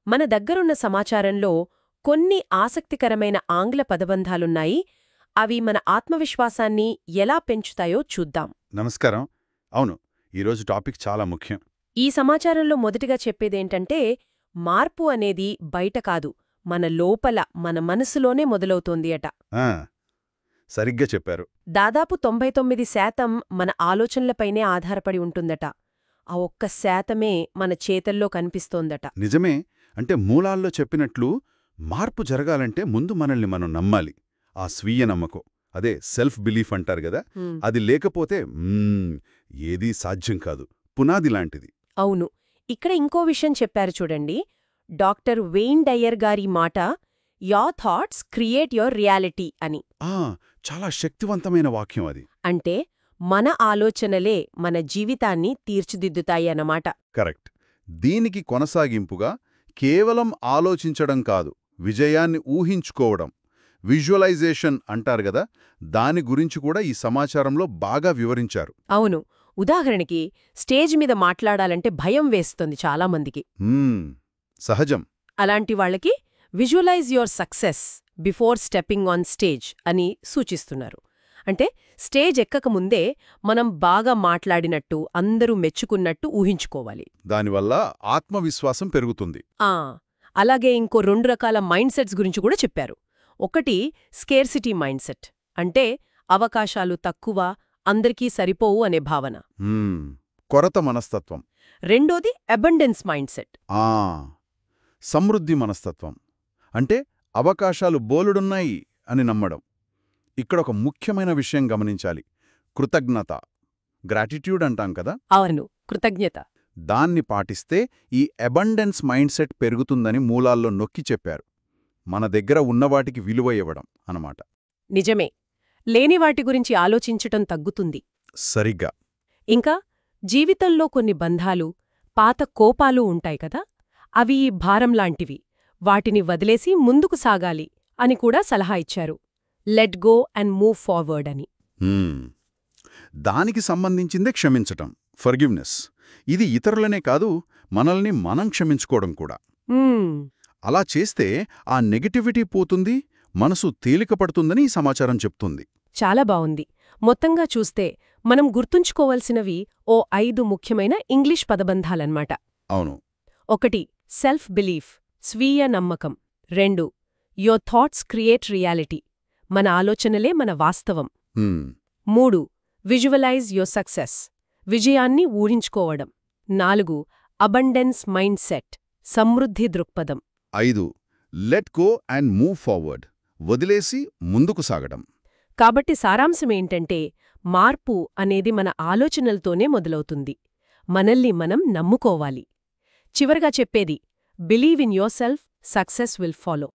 మన దగ్గరున్న సమాచారంలో కొన్ని ఆసక్తికరమైన ఆంగ్ల పదబంధాలున్నాయి. అవి మన ఆత్మవిశ్వాసాన్ని ఎలా పెంచుతాయో చూద్దాం. నమస్కారం. అవును, ఈరోజు టాపిక్ చాలా ముఖ్యం. ఈ సమాచారంలో మొదటిగా చెప్పేదేంటంటే, మార్పు అనేది బయట కాదు, మన లోపల, మన మనసులోనే మొదలవుతోంది అట. ఆ, సరిగ్గా చెప్పారు. దాదాపు 99% మన ఆలోచనలపైనే ఆధారపడి ఉంటుందట. ఆ ఒక్క శాతమే మన చేతల్లో కనిపిస్తోందట. నిజమే. అంటే మూలాల్లో చెప్పినట్లు మార్పు జరగాలంటే ముందు మనల్ని మనం నమ్మాలి. ఆ స్వీయ నమ్మకం, అదే సెల్ఫ్ బిలీఫ్ అంటారు గదా, అది లేకపోతే ఏదీ సాధ్యం కాదు. పునాది లాంటిది. అవును. ఇక్కడ ఇంకో విషయం చెప్పారు చూడండి. డాక్టర్ వెయిన్ డయర్ గారి మాట, your thoughts create your reality అని. చాలా శక్తివంతమైన వాక్యం అది. అంటే మన ఆలోచనలే మన జీవితాన్ని తీర్చిదిద్దుతాయి అన్నమాట. కరెక్ట్. దీనికి కొనసాగింపుగా కేవలం ఆలోచించడం కాదు, విజయాన్ని ఊహించుకోవడం, విజువలైజేషన్ అంటారు గదా, దాని గురించి కూడా ఈ సమాచారంలో బాగా వివరించారు. అవును. ఉదాహరణకి స్టేజ్ మీద మాట్లాడాలంటే భయం వేస్తుంది చాలామందికి. సహజం. అలాంటి వాళ్ళకి visualize your success before stepping on stage అని సూచిస్తున్నారు. అంటే స్టేజ్ ఎక్కకముందే మనం బాగా మాట్లాడినట్టు, అందరూ మెచ్చుకున్నట్టు ఊహించుకోవాలి. దానివల్ల ఆత్మవిశ్వాసం పెరుగుతుంది. అలాగే ఇంకో 2 రకాల మైండ్ సెట్స్ గురించి కూడా చెప్పారు. ఒకటి స్కేర్సిటీ మైండ్ సెట్, అంటే అవకాశాలు తక్కువ, అందరికీ సరిపోవు అనే భావన. కొరత మనస్తత్వం. రెండోది అబండెన్స్ మైండ్ సెట్, సమృద్ధి మనస్తత్వం, అంటే అవకాశాలు బోలెడున్నాయి అని నమ్మడం. ఇక్కడ ఒక ముఖ్యమైన విషయం గమనించాలి. కృతజ్ఞత, గ్రాటిట్యూడ్ అంటాం కదా. అవును, కృతజ్ఞత. దాన్ని పాటిస్తే ఈ అబండెన్స్ మైండ్ సెట్ పెరుగుతుందని మూలాల్లో నొక్కి చెప్పారు. మన దగ్గర ఉన్నవాటికి విలువ ఇవ్వడం అన్నమాట. నిజమే. లేని వాటి గురించి ఆలోచించటం తగ్గుతుంది. సరిగ్గా. ఇంకా జీవితంలో కొన్ని బంధాలు, పాత కోపాలు ఉంటాయి కదా, అవి భారంలాంటివి, వాటిని వదిలేసి ముందుకు సాగాలి అని కూడా సలహా ఇచ్చారు. Let go and move forward అని. దానికి సంబంధించిందే క్షమించటం, ఫర్గివ్నెస్. ఇది ఇతరులనే కాదు, మనల్ని మనం క్షమించుకోవడం కూడా. అలా చేస్తే ఆ నెగటివిటీ పోతుంది, మనసు తేలికపడుతుందని ఈ సమాచారం చెప్తుంది. చాలా బావుంది. మొత్తంగా చూస్తే మనం గుర్తుంచుకోవలసినవి ఓ 5 ముఖ్యమైన ఇంగ్లీష్ పదబంధాలన్నమాట. అవును. 1 సెల్ఫ్ బిలీఫ్, స్వీయ నమ్మకం. 2 యోర్ థాట్స్ క్రియేట్ రియాలిటీ, మన ఆలోచనలే మన వాస్తవం. 3 విజువలైజ్ యోర్ సక్సెస్, విజయాన్ని ఊహించుకోవడం. 4 అబండెన్స్ మైండ్ సెట్, సమృద్ధి దృక్పథం. 5 let go and move forward, వదిలేసి ముందుకు సాగడం. కాబట్టి సారాంశమేంటంటే, మార్పు అనేది మన ఆలోచనలతోనే మొదలవుతుంది. మనల్ని మనం నమ్ముకోవాలి. చివరగా చెప్పేది, believe in your self, success will follow.